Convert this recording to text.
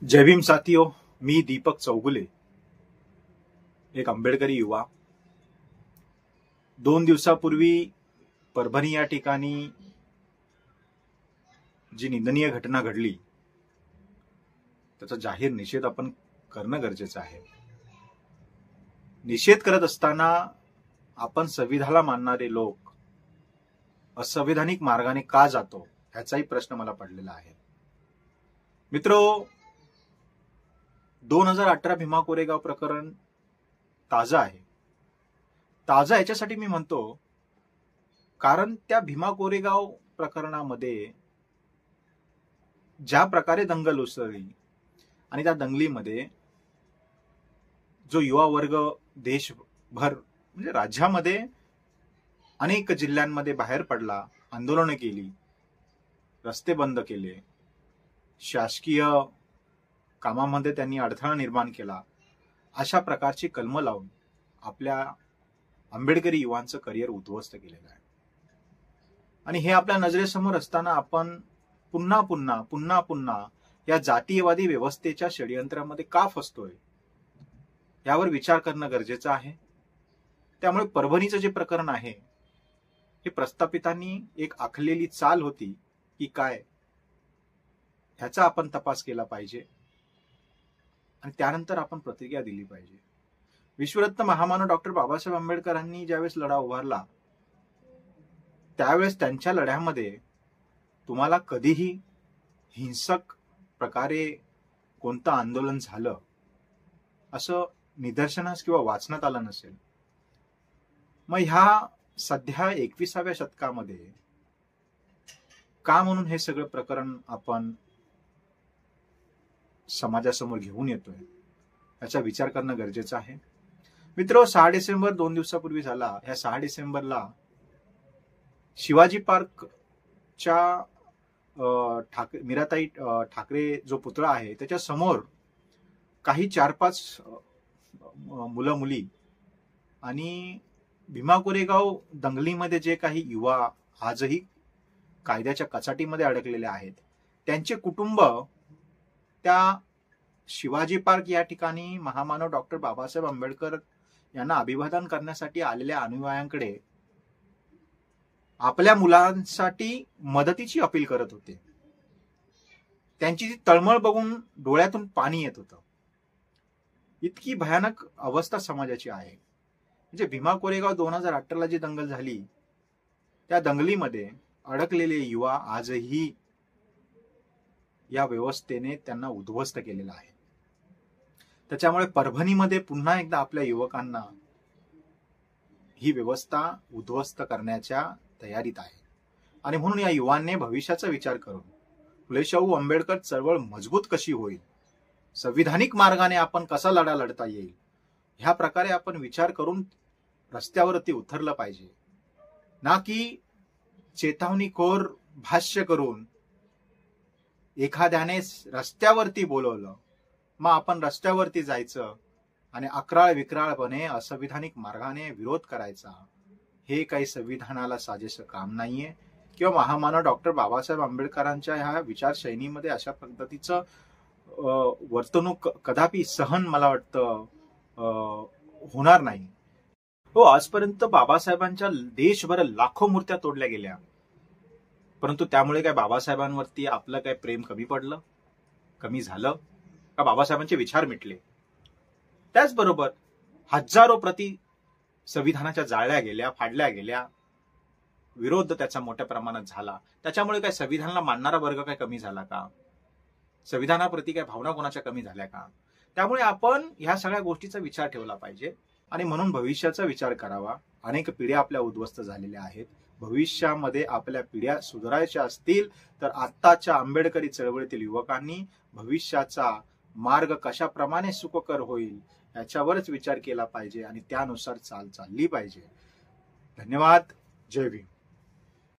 जय भीम साथियों, मी दीपक चौगुले, एक आंबेडकरी युवा। 2 दिवसापूर्वी परभणी या ठिकाणी जी निंदनीय घटना घडली त्याचा जाहीर निषेध आपण करणं गरजेचं आहे। निषेध करत असताना आपण संविधानाला मानणारे लोक असंवैधानिक मार्गाने का जातो ह्याचाही प्रश्न मला पडलेला आहे। मित्रो, 2018 भीमा कोरेगाव प्रकरण ताजा आहे। ताजा याच्यासाठी मी म्हणतो कारण त्या भीमा कोरेगाव प्रकरणामध्ये ज्या प्रकारे दंगल उसळली आणि त्या दंगलीमध्ये जो युवा वर्ग देशभर म्हणजे राज्यामध्ये अनेक जिल्ह्यांमध्ये बाहेर पडला, आंदोलनं केली, रस्ते बंद केले, शासकीय कामामध्ये त्यांनी अडथळा निर्माण केला, अशा प्रकारची कलमं लावून आपल्या आंबेडकरी युवांचं करिअर उद्ध्वस्त केलेलं आहे। आणि हे आपल्या नजरेसमोर असताना आपण पुन्हा पुन्हा या जातीयवादी व्यवस्थेच्या षडयंत्रामध्ये का फसतोय यावर विचार करणं गरजेचं आहे। त्यामुळे परभणीचं जे प्रकरण आहे हे प्रस्थापितांनी एक आखलेली चाल होती की काय ह्याचा आपण तपास केला पाहिजे आणि त्यानंतर आपण प्रतिक्रिया दिली पाहिजे। विश्वरत्न महामानव डॉक्टर बाबासाहेब आंबेडकरांनी ज्यावेळेस लढा उभारला त्यावेळेस त्यांच्या लढ्यामध्ये तुम्हाला कधीही हिंसक प्रकारे कोणतं आंदोलन झालं असं निदर्शनास किंवा वाचण्यात आलं नसेल। मग ह्या सध्या 21व्या शतकामध्ये का म्हणून हे सगळं प्रकरण आपण समाजासमोर घेऊन येतोय याचा विचार करणं गरजेचं आहे। मित्र, 6 डिसेंबर 2 दिवसापूर्वी झाला। ह्या 6 डिसेंबरला शिवाजी पार्कच्या मीराताई ठाकरे जो पुतळा आहे त्याच्या समोर काही 4-5 मुलं मुली आणि भीमा कोरेगाव दंगलीमध्ये जे काही युवा आजही कायद्याच्या कचाटीमध्ये अडकलेले आहेत त्यांचे कुटुंब त्या शिवाजी पार्क या ठिकाणी महामानव डॉक्टर बाबासाहेब आंबेडकर यांना अभिवादन करण्यासाठी आलेल्या अनुयायांकडे आपल्या मुलांसाठी मदतीची अपील करत होते। त्यांची ती तळमळ बघून डोळ्यातून पाणी येत होतं। इतकी भयानक अवस्था समाजाची आहे। म्हणजे भीमा कोरेगाव 2018ला जी दंगल झाली त्या दंगलीमध्ये अडकलेले युवा आजही या व्यवस्थेने त्यांना उद्ध्वस्त केलेलं आहे। त्याच्यामुळे परभणीमध्ये पुन्हा एकदा आपल्या युवकांना ही व्यवस्था उद्ध्वस्त करण्याच्या तयारीत आहे। आणि म्हणून या युवांनी भविष्याचा विचार करून फुले शाहू आंबेडकर चळवळ मजबूत कशी होईल, संविधानिक मार्गाने आपण कसा लढा लढता येईल ह्या प्रकारे आपण विचार करून रस्त्यावरती उतरलं पाहिजे, ना की चेतावणीखोर भाष्य करून एखाद्याने रस्त्यावरती बोलवलं मग आपण रस्त्यावरती जायचं आणि अक्राळ विक्राळपणे असंविधानिक मार्गाने विरोध करायचा। हे काही संविधानाला साजेसं काम नाहीये किंवा महामानव डॉक्टर बाबासाहेब आंबेडकरांच्या ह्या विचारशैलीमध्ये अशा पद्धतीचं वर्तणूक कदापि सहन मला वाटतं होणार नाही। हो, आजपर्यंत बाबासाहेबांच्या देशभर लाखो मूर्त्या तोडल्या गेल्या, परंतु त्यामुळे काय बाबासाहेबांवरती आपलं काय प्रेम कमी पडलं, कमी झालं का बाबासाहेबांचे विचार मिटले? त्याचबरोबर हजारो प्रती संविधानाच्या जाळल्या गेल्या, फाडल्या गेल्या, विरोध त्याचा मोठ्या प्रमाणात झाला। त्याच्यामुळे काय संविधानाला मानणारा वर्ग काय कमी झाला का? संविधानाप्रती काय भावना कोणाच्या कमी झाल्या का? त्यामुळे आपण ह्या सगळ्या गोष्टीचा विचार ठेवला पाहिजे आणि म्हणून भविष्याचा विचार करावा। अनेक पिढ्या आपल्या उद्ध्वस्त झालेल्या आहेत। भविष्यामध्ये आपल्या पिढ्या सुधारायच्या असतील तर आत्ताच्या आंबेडकरी चळवळीतील युवकांनी भविष्याचा मार्ग कशाप्रमाणे सुखकर होईल याच्यावरच विचार केला पाहिजे आणि त्यानुसार चाल चालली पाहिजे। धन्यवाद। जय भीम।